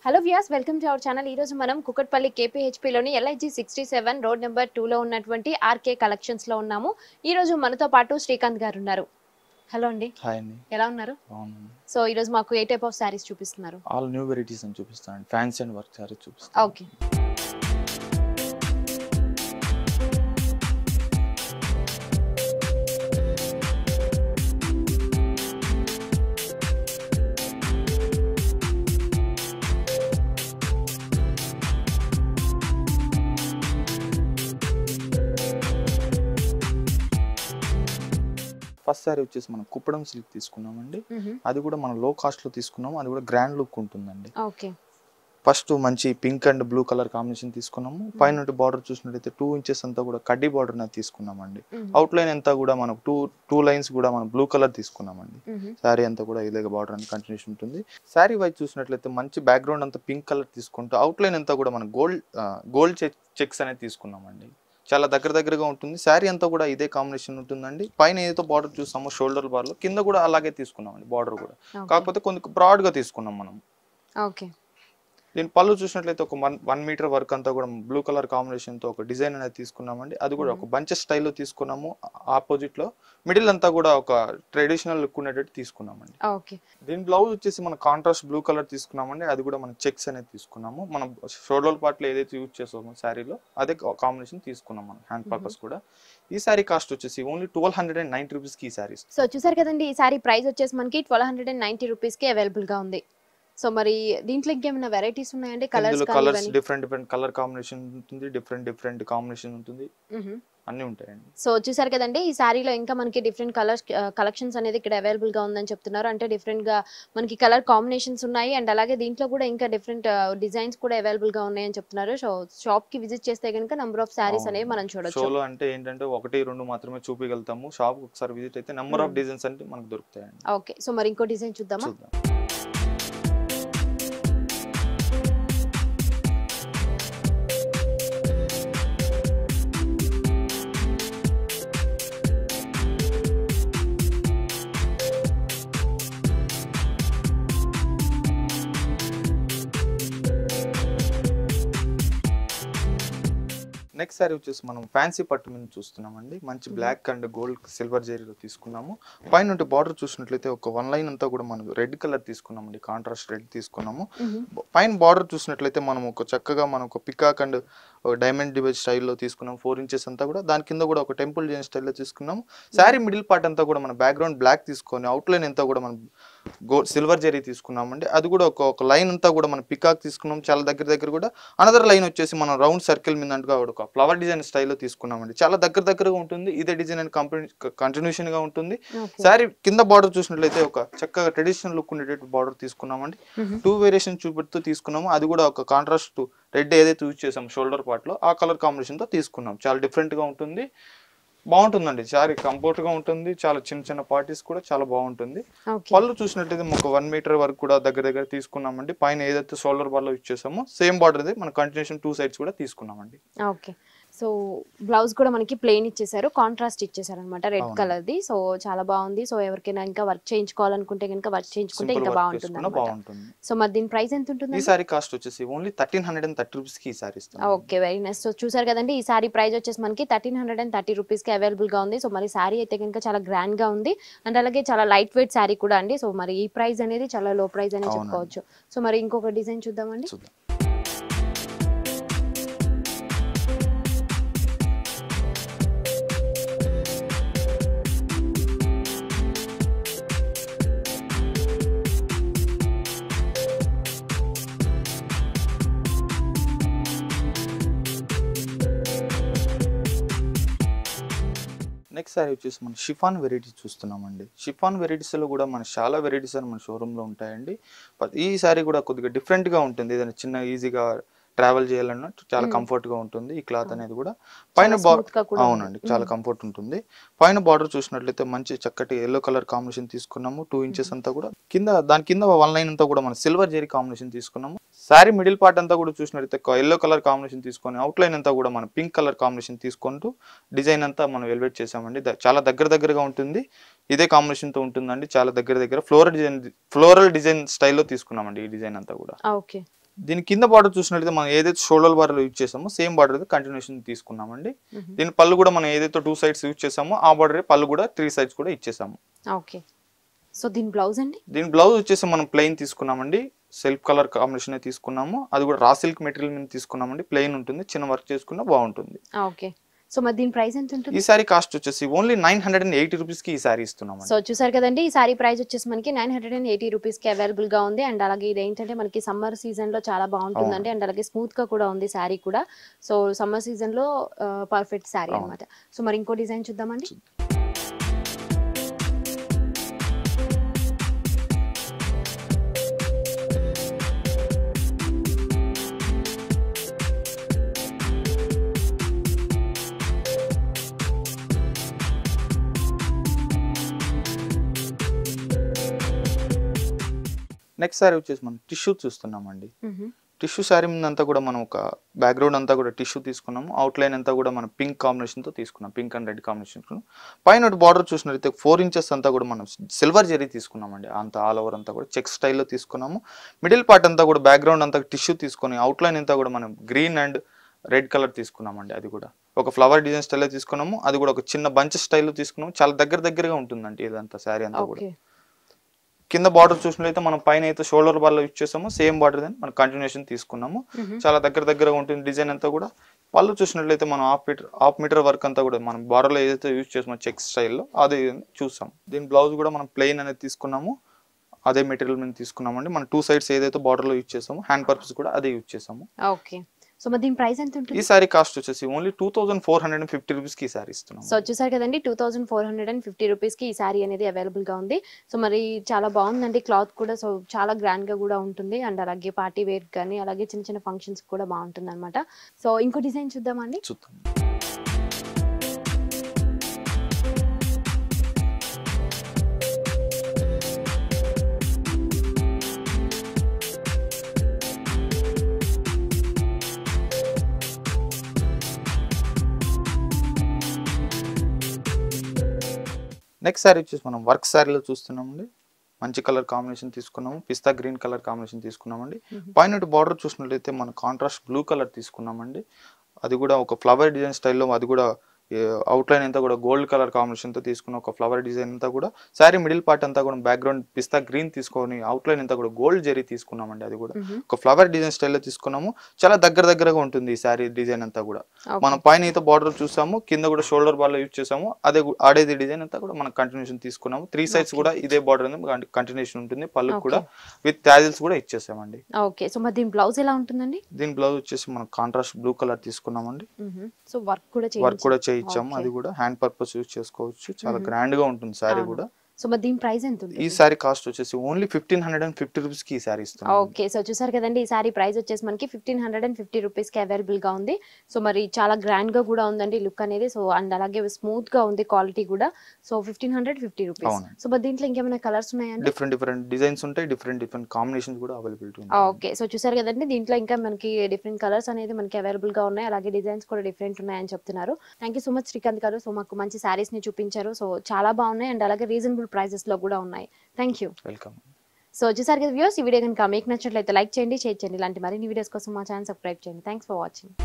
Hello viewers, welcome to our channel. ఈ రోజు మనం కుకట్పల్లి కేపీహెచ్పీ లోని LIG 67 రోడ్ నెంబర్ 2 లో ఉన్నటువంటి ఆర్కే కలెక్షన్స్ లో ఉన్నాము. ఈ రోజు మనతో పాటు శ్రీకాంత్ గారు ఉన్నారు. హలో అండి. హాయ్ అండి. ఎలా ఉన్నారు? బాగున్నాను. సో ఈ రోజు మాకు ఏ టైప్ ఆఫ్ సారీస్ చూపిస్తున్నారు? ఆల్ న్యూ వెరైటీస్ అని చూపిస్తాను. ఫ్యాన్సీ అండ్ వర్క్ సారీస్ చూపిస్తాను. ఓకే. ఫస్ట్ సారీ వచ్చేసి మనం కుప్పడం సిల్క్ తీసుకున్నామండి. అది కూడా మనం లో కాస్ట్ లో తీసుకున్నాము. అది కూడా గ్రాండ్ లుక్ ఉంటుందండి. ఓకే. ఫస్ట్ మంచి pink and blue colour combination తీసుకున్నాము. పైన బార్డర్ చూసినట్లయితే 2 ఇంచెస్ అంతా కూడా కడ్డీ బార్డర్ అనేది తీసుకున్నామండి. అవుట్ లైన్ అంతా కూడా మనం టూ లైన్స్ కూడా మనం బ్లూ కలర్ తీసుకున్నామండి. శారీ అంతా కూడా ఇదే బార్డర్ అని కంటిన్యూషన్ ఉంటుంది. శారీ వైజ్ చూసినట్లయితే మంచి బ్యాక్గ్రౌండ్ అంతా పింక్ కలర్ తీసుకుంటూ అవుట్ లైన్ అంతా కూడా మనం గోల్డ్ చెక్స్ అనేది తీసుకున్నామండి. చాలా దగ్గరగా ఉంటుంది. శారీ అంతా కూడా ఇదే కాంబినేషన్ ఉంటుందండి. పైన ఏదైతే బార్డర్ చూస్తామో షోల్డర్ బార్ లో కింద కూడా అలాగే తీసుకున్నామండి. బార్డర్ కూడా కాకపోతే కొంచెం బ్రాడ్ గా తీసుకున్నాం మనం. ఓకే. దీని పళ్ళు చూసినట్లయితే ఒక 1 మీటర్ వర్క్ అంతా కూడా బ్లూ కలర్ కాంబినేషన్ తో ఒక డిజైన్ అనేది తీసుకున్నామండి. అది కూడా ఒక బంచెస్ స్టైల్లో తీసుకున్నాము. ఆపోజిట్ లో మిడిల్ అంతా కూడా ఒక ట్రెడిషనల్ లుక్ ఉండేటట్టు తీసుకున్నామండి. ఓకే. దీని బ్లౌజ్ వచ్చేసి మన కాంట్రాస్ట్ బ్లూ కలర్ తీసుకున్నామండి. అది కూడా మనం చెక్స్ అనేది తీసుకున్నాము. మనం షోల్డర్ పార్ట్ లో ఏదైతే యూజ్ చేసామో శారీలో అదే కాంబినేషన్ తీసుకున్నాం మనం హ్యాండ్ పర్పస్ కూడా. ఈ సారీ కాస్ట్ వచ్చేసి ఓన్లీ 1290 రూపీస్ కి ఈ సారీస్. సో చూసారు కదండి, ఈ సారీ ప్రైస్ వచ్చేసి మనకి 1290 రూపీస్ కి అవైలబుల్ గా ఉంది. సో మరి దీంట్లో ఇంకేమైనా వెరైటీస్ ఉన్నాయండి? కలర్స్ డిఫరెంట్ కలర్ కాంబినేషన్ ఉంటుంది. డిఫరెంట్ కాంబినేషన్ ఉంటుంది. అన్ని ఉంటాయండి. సో చూసారు కదండి, ఈ సారీలో ఇంకా మనకి డిఫరెంట్ కలెక్షన్స్ అనేది ఇక్కడ అవైలబుల్ గా ఉందని చెప్తున్నారు. అంటే డిఫరెంట్ గా మనకి కలర్ కాంబినేషన్స్ ఉన్నాయి అండ్ అలాగే దీంట్లో కూడా ఇంకా డిఫరెంట్ డిజైన్స్ కూడా అవైలబుల్ గా ఉన్నాయని చెప్తున్నారు. సో షాప్ కి విజిట్ చేస్తే కనుక నంబర్ ఆఫ్ సారీస్ అనేవి మనం చూడొచ్చు. షోలో అంటే ఏంటంటే 1-2 మాత్రమే చూపించగలుగుతాము. షాప్ ఒకసారి విజిట్ అయితే నంబర్ ఆఫ్ డిజైన్స్ అంటే మనకు దొరుకుతాయండి. ఓకే. సో మరి ఇంకో డిజైన్ చూద్దామా? నెక్స్ట్ సారీ వచ్చేసి మనం ఫ్యాన్సీ పట్టు మీద చూస్తున్నామండి. మంచి బ్లాక్ అండ్ గోల్డ్ సిల్వర్ జరీలో తీసుకున్నాము. పైన బార్డర్ చూసినట్లయితే ఒక 1 లైన్ అంతా కూడా మనం రెడ్ కలర్ తీసుకున్నామండి. కాంట్రాస్ట్ రెడ్ తీసుకున్నాము. పైన బార్డర్ చూసినట్లయితే మనం ఒక చక్కగా మనం ఒక పికాక్ అండ్ డైమండ్ డివైస్ స్టైల్లో తీసుకున్నాం. 4 ఇంచెస్ అంతా కూడా దాని కింద కూడా ఒక టెంపుల్ డిజైన్ స్టైల్లో తీసుకున్నాము. శారీ మిడిల్ పార్ట్ అంతా కూడా మన బ్యాక్గ్రౌండ్ బ్లాక్ తీసుకొని అవుట్ లైన్ అంతా కూడా మనం సిల్వర్ జరీ తీసుకున్నామండి. అది కూడా ఒక లైన్ అంతా కూడా మనం పికాక్ తీసుకున్నాం. చాలా దగ్గర కూడా అనదర్ లైన్ వచ్చేసి మనం రౌండ్ సర్కిల్ మీద అంటుగా ఒక ఫ్లవర్ డిజైన్ స్టైల్లో తీసుకున్నామండి. చాలా దగ్గరగా ఉంటుంది. ఇదే డిజైన్ అండ్ కంటిన్యూషన్ గా ఉంటుంది. శారీ కింద బార్డర్ చూసినట్లయితే ఒక చక్కగా ట్రెడిషనల్ లుక్ ఉండేటట్టు బార్డర్ తీసుకున్నామండి. 2 వేరియేషన్ చూపెడుతూ తీసుకున్నాము. అది కూడా ఒక కాంట్రాస్ట్ రెడ్ ఏదైతే యూజ్ చేసాం షోల్డర్ పార్ట్ లో ఆ కలర్ కాంబినేషన్ తో తీసుకున్నాం. చాలా డిఫరెంట్ గా ఉంటుంది. బాగుంటుందండి. శారీ కంఫర్ట్ గా ఉంటుంది. చాలా చిన్న పార్టీస్ కూడా చాలా బాగుంటుంది. పళ్ళు చూసినట్లయితే ఒక 1 మీటర్ వరకు కూడా దగ్గర తీసుకున్నామండి. పైన ఏదైతే షోల్డర్ బార్ లో యూజ్ చేసామో సేమ్ బార్డర్ మన కంటిన్యూషన్ 2 సైడ్స్ కూడా తీసుకున్నామండి. ఓకే. సో బ్లౌజ్ కూడా మనకి ప్లెయిన్ ఇచ్చేసారు, కాంట్రాస్ట్ ఇచ్చేసారు అనమాట, రెడ్ కలర్ ది. సో చాలా బాగుంది. సో ఎవరికైనా ఇంకా వర్క్ చేయించుకోవాలనుకుంటే కనుక వర్క్ చేయించుకుంటే ఇంకా బాగుంటుంది. సో మరి దీని ప్రైస్ ఎంత ఉంటుంది? ఈ సారీ కాస్ట్ వచ్చేసి ఓన్లీ 1330 రూపీస్ కి ఈ సారీ ఇస్తాం. Okay, very nice. సో చూసారు కదండి, ఈ సారీ ప్రైస్ వచ్చేసి మనకి 1330 రూపీస్ కి అవైలబుల్ గా ఉంది. సో మరి సారీ అయితే కనుక చాలా గ్రాండ్ గా ఉంది అండ్ అలాగే చాలా లైట్ వెయిట్ సారీ కూడా అండి. సో మరి ఈ ప్రైస్ అనేది చాలా లో ప్రైస్ అని చెప్పుకోవచ్చు. సో మరి ఇంకొక డిజైన్ చూద్దామండి. నెక్స్ట్ సారీ వచ్చేసి మన షిఫాన్ వెరైటీస్ చూస్తున్నామండి. షిఫాన్ వెరైటీస్ లో కూడా మన చాలా వెరైటీస్ అని మన షోరూమ్ లో ఉంటాయండి. ఈ సారీ కూడా కొద్దిగా డిఫరెంట్ గా ఉంటుంది. ఏదైనా చిన్న ఈజీగా ట్రావెల్ చేయాలన్నట్టు చాలా కంఫర్ట్ గా ఉంటుంది. ఈ క్లాత్ అనేది కూడా పైన అవునండి చాలా కంఫర్ట్ ఉంటుంది. పైన బార్డర్ చూసినట్లయితే మంచి చక్కటి ఎల్లో కలర్ కాంబినేషన్ తీసుకున్నాము. 2 ఇంచెస్ అంతా కూడా దాని కింద 1 లైన్ అంతా కూడా మనం సిల్వర్ జరీ కాంబినేషన్ తీసుకున్నాము. శారీ మిడిల్ పార్ట్ అంతా కూడా చూసినట్లయితే ఎల్లో కలర్ కాంబినేషన్ తీసుకొని అవుట్ లైన్ అంతా కూడా మనం పింక్ కలర్ కాంబినేషన్ తీసుకుంటూ డిజైన్ అంతా మనం ఎలివేట్ చేసామండి. చాలా దగ్గరగా ఉంటుంది. ఇదే కాంబినేషన్ తో ఉంటుందండి. చాలా దగ్గర ఫ్లోరల్ డిజైన్ స్టైల్లో తీసుకున్నామండి ఈ డిజైన్ అంతా కూడా. ఓకే. దీని కింద బార్డర్ చూసినట్లయితే మనం ఏదైతే షోల్డర్ బార్డర్ యూజ్ చేసామో సేమ్ బార్డర్ అయితే కంటిన్యూషన్ తీసుకున్నామండి. దీని పళ్ళు కూడా మనం ఏదైతే 2 సైడ్స్ యూజ్ చేసామో ఆ బార్డర్ పళ్ళు కూడా 3 సైడ్స్ కూడా ఇచ్చేసాము. ఓకే. సో దీని బ్లౌజ్ అండి? దీని బ్లౌజ్ వచ్చేసి మనం ప్లెయిన్ తీసుకున్నామండి. సెల్ఫ్ కలర్ కాంబినేషన్ తీసుకున్నాము. అది కూడా రా సిల్క్ మెటీరియల్ మీద తీసుకున్నామండి. ప్లెయిన్ ఉంటుంది, చిన్న వర్క్ చేసుకున్నా బాగుంటుంది. ఓకే. సో మరి దీని ప్రైస్ ఎంత ఉంటుంది? ఈ సారీ కాస్ట్ వచ్చేసి ఓన్లీ 980 రూపీస్ కి ఈ సారీ ఇస్తున్నాం. సో చూసారు కదండి, ఈ సారీ ప్రైస్ వచ్చేసి మనకి 980 రూపీస్ కి అవైలబుల్ గా ఉంది. అండ్ అలాగే ఇది ఏంటంటే మనకి సమ్మర్ సీజన్ లో చాలా బాగుంటుందండి. అండ్ అలాగే స్మూత్ గా కూడా ఉంది సారీ కూడా. సో సమ్మర్ సీజన్ లో పర్ఫెక్ట్ సారీ అన్నమాట. సో మరి ఇంకో డిజైన్ చూద్దామండి. నెక్స్ట్ సారీ వచ్చేసి మనం టిష్యూ చూస్తున్నామండి. టిష్యూ సారీ అంతా కూడా మనం ఒక బ్యాక్గ్రౌండ్ అంతా కూడా టిష్యూ తీసుకున్నాము. అవుట్లైన్ అంతా కూడా మనం పింక్ కాంబినేషన్ తో తీసుకున్నాం, పింక్ అండ్ రెడ్ కాంబినేషన్. పైన బార్డర్ చూసినట్లయితే 4 ఇంచెస్ అంతా కూడా మనం సిల్వర్ జరీ తీసుకున్నామండి. అంతా ఆల్ ఓవర్ అంతా కూడా చెక్ స్టైల్లో తీసుకున్నాము. మిడిల్ పార్ట్ అంతా కూడా బ్యాక్గ్రౌండ్ అంతా టిష్యూ తీసుకొని అవుట్లైన్ అంతా కూడా మనం గ్రీన్ అండ్ రెడ్ కలర్ తీసుకున్నామండి. అది కూడా ఒక ఫ్లవర్ డిజైన్ స్టైల్లో తీసుకున్నాము. అది కూడా ఒక చిన్న బంచ్ స్టైల్లో తీసుకున్నాము. చాలా దగ్గరగా ఉంటుందండి ఇదంతా సారీ అంతా కూడా. కింద బార్డర్ చూసినట్లయితే మనం పైన అయితే షోల్డర్ బార్డర్ యూజ్ చేసాము, సేమ్ బార్డర్ దాన్ని మనం కంటిన్యూషన్ తీసుకున్నాము. చాలా దగ్గరగా ఉంటుంది డిజైన్ అంతా కూడా. పళ్ళు చూసినట్లయితే మనం హాఫ్ మీటర్ వర్క్ అంతా కూడా మనం బార్డర్ లో ఏదైతే యూజ్ చేసామో చెక్ స్టైల్లో అదే చూసాం. దీని బ్లౌజ్ కూడా మనం ప్లెయిన్ అనేది తీసుకున్నాము, అదే మెటీరియల్ మీద తీసుకున్నామండి. మనం 2 సైడ్స్ ఏదైతే బార్డర్ లో యూజ్ చేసామో హ్యాండ్ పర్పస్ కూడా అదే యూజ్ చేసాము. ఓకే. సో మరి దీని ప్రైస్ ఎంత ఉంటుంది? ఈ సారీ కాస్ట్ వచ్చేసి ఓన్లీ 2450 రూపీస్ కి ఈ సారీ ఇస్తున్నాం. సో చూసారు కదండి, 2450 రూపీస్ కి ఈ సారీ అనేది అవైలబుల్ గా ఉంది. సో మరి చాలా బాగుందండి క్లాత్ కూడా. సో చాలా గ్రాండ్ గా కూడా ఉంటుంది. అండ్ అలాగే పార్టీ వేర్ కానీ అలాగే చిన్న ఫంక్షన్స్ కూడా బాగుంటుంది అనమాట. సో ఇంకో డిజైన్ చూద్దామండి. చూద్దాం. నెక్స్ట్ సారీ వచ్చేసి మనం వర్క్ సారీలో చూస్తున్నామండి. మంచి కలర్ కాంబినేషన్ తీసుకున్నాము, పిస్తా గ్రీన్ కలర్ కాంబినేషన్ తీసుకున్నామండి. పైన బార్డర్ చూసినట్లయితే మనం కాంట్రాస్ట్ బ్లూ కలర్ తీసుకున్నామండి. అది కూడా ఒక ఫ్లవర్ డిజైన్ స్టైల్లో, అది కూడా అవుట్లైన్ అంతా కూడా గోల్డ్ కలర్ కాంబినేషన్ తో తీసుకున్న ఒక ఫ్లవర్ డిజైన్ అంతా కూడా. సారీ మిడిల్ పార్ట్ అంతా కూడా బ్యాక్గ్రౌండ్ పిస్తా గ్రీన్ తీసుకొని అవుట్లైన్ అంతా కూడా గోల్డ్ జరీ తీసుకున్నామండి. అది కూడా ఒక ఫ్లవర్ డిజైన్ స్టైల్లో తీసుకున్నాము. చాలా దగ్గరగా ఉంటుంది ఈ సారీ డిజైన్ అంతా కూడా. మనం పైన అయితే బార్డర్ చూసాము, కింద కూడా షోల్డర్ బార్ లో యూజ్ చేసాము. ఆడేది డిజైన్ అంతా కూడా మనం కంటిన్యూషన్ తీసుకున్నాము. 3 సైడ్స్ కూడా ఇదే బార్డర్ అనేది కంటిన్యూషన్ ఉంటుంది. పళ్ళు కూడా విత్ టాజిల్స్ కూడా ఇచ్చేసామండి. ఓకే. సో మరి దీని బ్లౌజ్ ఎలా ఉంటుందండి? దీని బ్లౌజ్ వచ్చేసి మనం కాంట్రాస్ట్ బ్లూ కలర్ తీసుకున్నామండి. సో వర్క్ కూడా ఇచ్చాము. అది కూడా హ్యాండ్ పర్పస్ యూజ్ చేసుకోవచ్చు. చాలా గ్రాండ్ గా ఉంటుంది సారీ కూడా. సో మరి దీని ప్రైస్ ఎంత ఉంటుంది? ఈ సారీ కాస్ట్ వచ్చేసి ఓన్లీ 1550 రూపీస్ కి ఈ సారీ ఇస్తున్నాం. ఓకే. సో చూసారు కదండి, ఈ సారీ ప్రైస్ వచ్చేసి మనకి 1550 రూపీస్ కి అవైలబుల్ గా ఉంది. సో మరి చాలా గ్రాండ్ గా కూడా ఉందండి లుక్ అనేది. సో అండ్ అలాగే స్మూత్ గా ఉంది క్వాలిటీ కూడా. So 1550 rupees. సో మరి దీంట్లో ఇంకేమైనా కలర్స్ ఉన్నాయండి? డిఫరెంట్ డిజైన్స్ ఉంటాయి, డిఫరెంట్ కాంబినేషన్స్ కూడా అవైలబిలిటీ ఉంది. ఓకే. సో చూసారు కదండి, దీంట్లో ఇంకా మనకి డిఫరెంట్ కలర్స్ అనేది మనకి అవైలబుల్ గా ఉన్నాయి. అలాగే డిజైన్స్ కూడా డిఫరెంట్ ఉన్నాయని చెప్తున్నారు. Thank you so much Srikanth గారు. సో మాకు మంచి సారీస్ ని చూపించారు. సో చాలా బాగున్నాయి అండ్ అలాగే రీజనబుల్ ప్రైసెస్ లో కూడా ఉన్నాయి. Thank you. వెల్కమ్. సో చూసారు కదా వ్యూవర్స్, ఈ వీడియో కనుక మీకు నచ్చినట్లయితే లైక్ చేయండి, షేర్ చేయండి. ఇలాంటి మరిన్ని వీడియోస్ కోసం మా ఛానల్ సబ్స్క్రైబ్ చేయండి. Thanks for watching.